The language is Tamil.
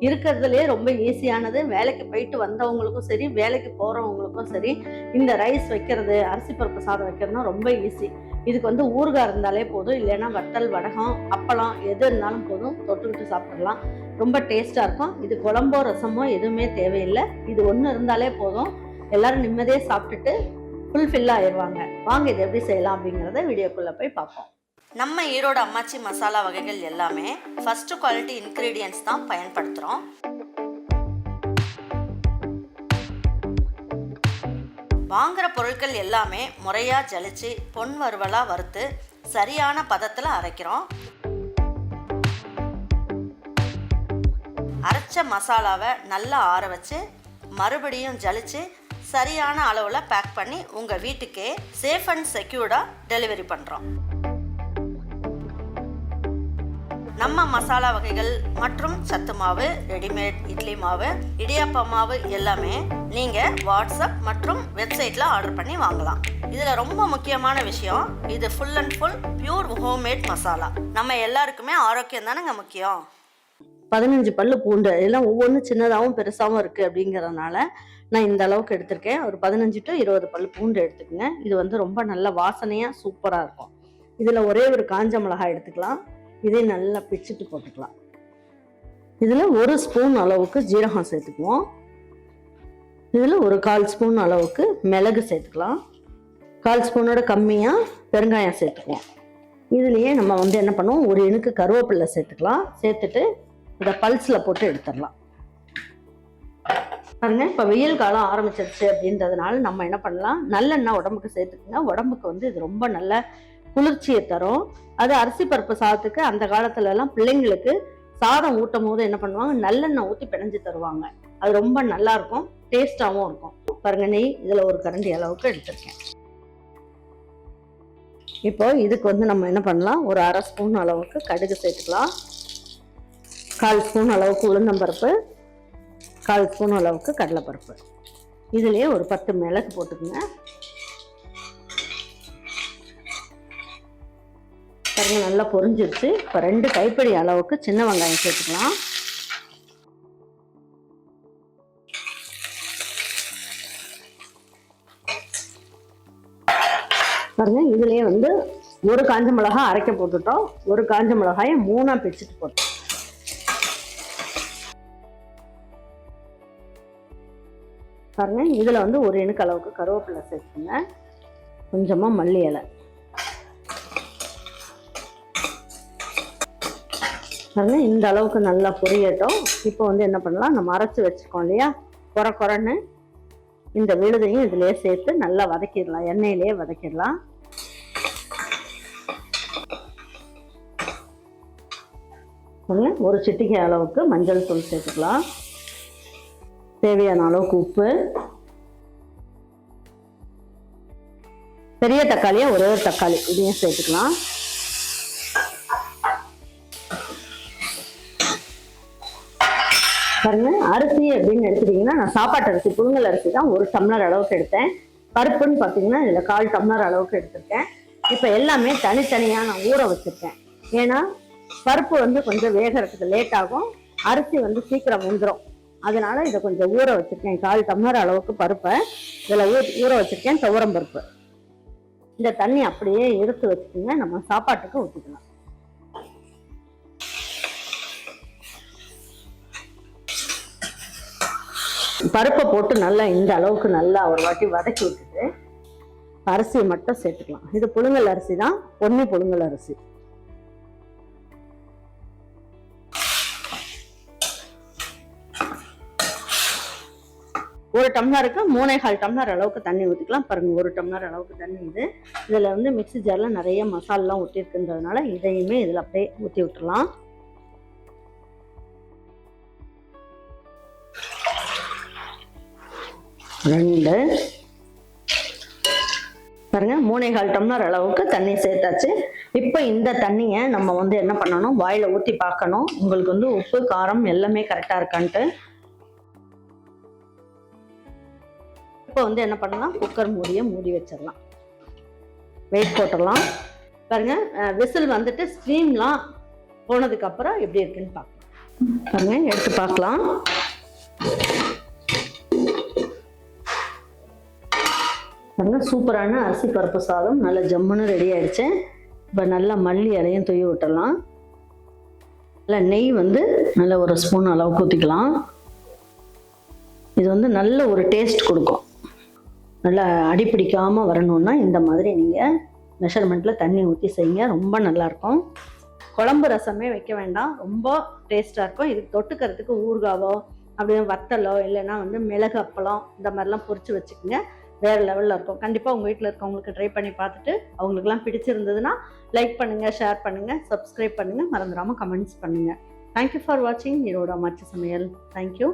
இருக்கிறதுலே ரொம்ப ஈஸியானது. வேலைக்கு போயிட்டு வந்தவங்களுக்கும் சரி, வேலைக்கு போறவங்களுக்கும் சரி, இந்த ரைஸ் வைக்கிறது, அரிசி பருப்பு சாதம் வைக்கிறதுனா ரொம்ப ஈஸி. இதுக்கு வந்து ஊறுகாய் இருந்தாலே போதும், இல்லைன்னா வத்தல், வடகம், அப்பளம் எது இருந்தாலும் போதும், தொட்டுக்கிட்டு சாப்பிடலாம். ரொம்ப டேஸ்டா இருக்கும். இது குழம்போ ரசமோ எதுவுமே தேவையில்லை. இது ஒன்று இருந்தாலே போதும், எல்லாரும் நிம்மதியாக சாப்பிட்டுட்டு ஃபுல்ஃபில் ஆயிடுவாங்க. வாங்க இது எப்படி செய்யலாம் அப்படிங்கிறத வீடியோக்குள்ளே போய் பார்ப்போம். நம்ம ஈரோடு அம்மாச்சி மசாலா வகைகள் எல்லாமே ஃபர்ஸ்ட் குவாலிட்டி இன்க்ரீடியன்ட்ஸ் தான் பயன்படுத்துகிறோம். வாங்குகிற பொருட்கள் எல்லாமே முறையாக ஜலிச்சு பொன் வறுவலாக வறுத்து சரியான பதத்தில் அரைக்கிறோம். அரைச்ச மசாலாவை நல்லா ஆற வச்சு மறுபடியும் ஜலிச்சு சரியான அளவில் பேக் பண்ணி உங்கள் வீட்டுக்கே சேஃப் அண்ட் செக்யூர்டாக டெலிவரி பண்ணுறோம். நம்ம மசாலா வகைகள் மற்றும் சத்து மாவு, ரெடிமேட் இட்லி மாவு, இடியாப்ப மாவு எல்லாமே நீங்கள் வாட்ஸ்அப் மற்றும் வெப்சைட்டில் ஆர்டர் பண்ணி வாங்கலாம். இதில் ரொம்ப முக்கியமான விஷயம், இது full and full pure homemade masala. நம்ம எல்லாருக்குமே ஆரோக்கியம் தானேங்க முக்கியம். 15 பல்லு பூண்டு, இதெல்லாம் ஒவ்வொன்றும் சின்னதாகவும் பெருசாகவும் இருக்குது அப்படிங்கிறதுனால நான் இந்த அளவுக்கு எடுத்திருக்கேன். ஒரு 15 to 20 பல்லு பூண்டு எடுத்துக்கோங்க. இது வந்து ரொம்ப நல்ல வாசனையாக சூப்பராக இருக்கும். இதில் ஒரே ஒரு காஞ்ச மிளகாய் எடுத்துக்கலாம். இதை நல்லா பிச்சுட்டு போட்டுக்கலாம். இதில் 1 ஸ்பூன் அளவுக்கு ஜீரகம் சேர்த்துக்குவோம். இதில் ஒரு 1/4 ஸ்பூன் அளவுக்கு மிளகு சேர்த்துக்கலாம். 1/4 ஸ்பூனோட கம்மியாக பெருங்காயம் சேர்த்துக்குவோம். இதுலேயே நம்ம வந்து என்ன பண்ணுவோம், ஒரு இனுக்கு கருவேப்பிலை சேர்த்துக்கலாம். சேர்த்துட்டு இதை பல்ஸில் போட்டு எடுத்துடலாம். பாருங்க, இப்போ வெயில் காலம் ஆரம்பிச்சிருச்சு அப்படின்றதுனால நம்ம என்ன பண்ணலாம், நல்லெண்ணெய் உடம்புக்கு சேர்த்துக்குங்க. உடம்புக்கு வந்து இது ரொம்ப நல்ல குளிர்ச்சியை தரும். அது அரிசி பருப்பு சாதத்துக்கு அந்த காலத்துல எல்லாம் பிள்ளைங்களுக்கு சாதம் ஊட்டும் போது என்ன பண்ணுவாங்க, நல்லெண்ணெய் ஊற்றி பிணைஞ்சு தருவாங்க. அது ரொம்ப நல்லா இருக்கும், டேஸ்டாகவும் இருக்கும். பாருங்க, நெய் இதில் ஒரு கரண்டி அளவுக்கு எடுத்திருக்கேன். இப்போ இதுக்கு வந்து நம்ம என்ன பண்ணலாம், ஒரு 1/2 ஸ்பூன் அளவுக்கு கடுகு சேர்த்துக்கலாம். 1/4 ஸ்பூன் அளவுக்கு உளுந்தம்பருப்பு, 1/4 ஸ்பூன் அளவுக்கு கடலைப்பருப்பு. இதுலேயே ஒரு 10 மிளகு போட்டுக்குங்க. பாருங்க, நல்லா பொரிஞ்சிருச்சு. இப்போ 2 கைப்பிடி அளவுக்கு சின்ன வெங்காயம் சேர்த்துக்கலாம். பாருங்க, இதுலயே வந்து ஒரு காஞ்ச மிளகாய் அரைக்க போட்டுட்டோம். ஒரு காஞ்ச மிளகாயை 3ஆ பிச்சுட்டு போட்டோம். பாருங்க, இதுல வந்து ஒரு இனுக்கு அளவுக்கு கருவேப்பிலை சேர்த்துங்க. கொஞ்சமா மல்லி இலை. பாருங்க, இந்த அளவுக்கு நல்லா பொரியட்டும். இப்போ வந்து என்ன பண்ணலாம், நம்ம அரைச்சி வச்சுக்கோம் இல்லையா, குறைன்னு இந்த விழுதையும் இதுலயே சேர்த்து நல்லா வதக்கிடலாம். எண்ணெயிலேயே வதக்கிடலாம். ஒரு சிட்டிகை அளவுக்கு மஞ்சள் தூள் சேர்த்துக்கலாம். தேவையான அளவுக்கு உப்பு. பெரிய தக்காளியா ஒரே ஒரு தக்காளி இதையும் சேர்த்துக்கலாம். பாருங்க, அரிசி அப்படின்னு எடுத்துட்டீங்கன்னா நான் சாப்பாட்டு அரிசி, புழுங்கல் அரிசி தான் 1 டம்ளர் அளவுக்கு எடுத்தேன். பருப்புன்னு பார்த்தீங்கன்னா இதில் 1/4 டம்ளர் அளவுக்கு எடுத்திருக்கேன். இப்போ எல்லாமே தனித்தனியாக நான் ஊற வச்சுருக்கேன். ஏன்னா பருப்பு வந்து கொஞ்சம் வேகிறதுக்கு லேட் ஆகும், அரிசி வந்து சீக்கிரம் வெந்துடும். அதனால இதை கொஞ்சம் ஊற வச்சுருக்கேன். 1/4 டம்ளர் அளவுக்கு பருப்பை இதில் ஊற வச்சுருக்கேன். துவரம் பருப்பு. இந்த தண்ணி அப்படியே எடுத்து வச்சுக்கோங்க, நம்ம சாப்பாட்டுக்கு ஊற்றிக்கலாம். பருப்பை போட்டு நல்லா இந்த அளவுக்கு நல்லா ஒரு வாட்டி வதக்கி விட்டுட்டு அரிசியை மட்டும் சேர்த்துக்கலாம். இது புழுங்கல் அரிசி தான், பொன்னி புழுங்கல் அரிசி. ஒரு டம்ளருக்கு 3.25 டம்ளர் அளவுக்கு தண்ணி ஊற்றிக்கலாம். பாருங்க, 1 டம்ளர் அளவுக்கு தண்ணி. இதில் வந்து மிக்ஸி ஜாரில் நிறைய மசாலாலாம் ஊற்றிருக்குன்றதுனால இதையுமே இதில் அப்படியே ஊற்றி விட்டுலாம். பாருங்க, 3.25 டம்ளர் அளவுக்கு தண்ணி சேர்த்தாச்சு. இப்போ இந்த தண்ணியை நம்ம வந்து என்ன பண்ணணும், வாயில ஊற்றி பார்க்கணும் உங்களுக்கு வந்து உப்பு காரம் எல்லாமே கரெக்டாக இருக்கான்ட்டு. இப்போ வந்து என்ன பண்ணலாம், குக்கர் மூடி வச்சிடலாம். வெயிட் போட்டுடலாம். பாருங்க, விசில் வந்துட்டு ஸ்டீம்லாம் போனதுக்கு அப்புறம் எப்படி இருக்குன்னு பார்க்கலாம். பாருங்க, எடுத்து பார்க்கலாம். பாருங்க, சூப்பரான அரிசி பருப்பு சாதம் நல்ல ஜம்முன்னு ரெடி ஆயிடுச்சு. இப்போ நல்லா மல்லி இலையும் தூவி விட்டுடலாம். நல்லா நெய் வந்து நல்ல ஒரு ஸ்பூன் அளவுக்கு ஊற்றிக்கலாம். இது வந்து நல்ல ஒரு டேஸ்ட் கொடுக்கும். நல்லா அடி பிடிக்காமல் வரணும்னா இந்த மாதிரி நீங்கள் மெஷர்மெண்ட்டில் தண்ணி ஊற்றி செய்யுங்க, ரொம்ப நல்லாயிருக்கும். குழம்பு ரசமே வைக்க வேண்டாம், ரொம்ப டேஸ்ட்டாக இருக்கும். இதுக்கு தொட்டுக்கிறதுக்கு ஊறுகாவோ அப்படியே வத்தலோ இல்லைன்னா வந்து மிளகு அப்பளம் இந்த மாதிரிலாம் பொரிச்சு வச்சுக்கோங்க, வேறு லெவலில் இருக்கும். கண்டிப்பாக உங்கள் வீட்டில் இருக்கவங்களுக்கு ட்ரை பண்ணி பார்த்துட்டு அவங்களுக்குலாம் பிடிச்சிருந்ததுன்னா லைக் பண்ணுங்கள், ஷேர் பண்ணுங்கள், சப்ஸ்கிரைப் பண்ணுங்கள், மறந்துடாமல் கமெண்ட்ஸ் பண்ணுங்கள். தேங்க்யூ ஃபார் வாட்சிங் ஈரோடு அம்மாச்சி சமையல். தேங்க்யூ.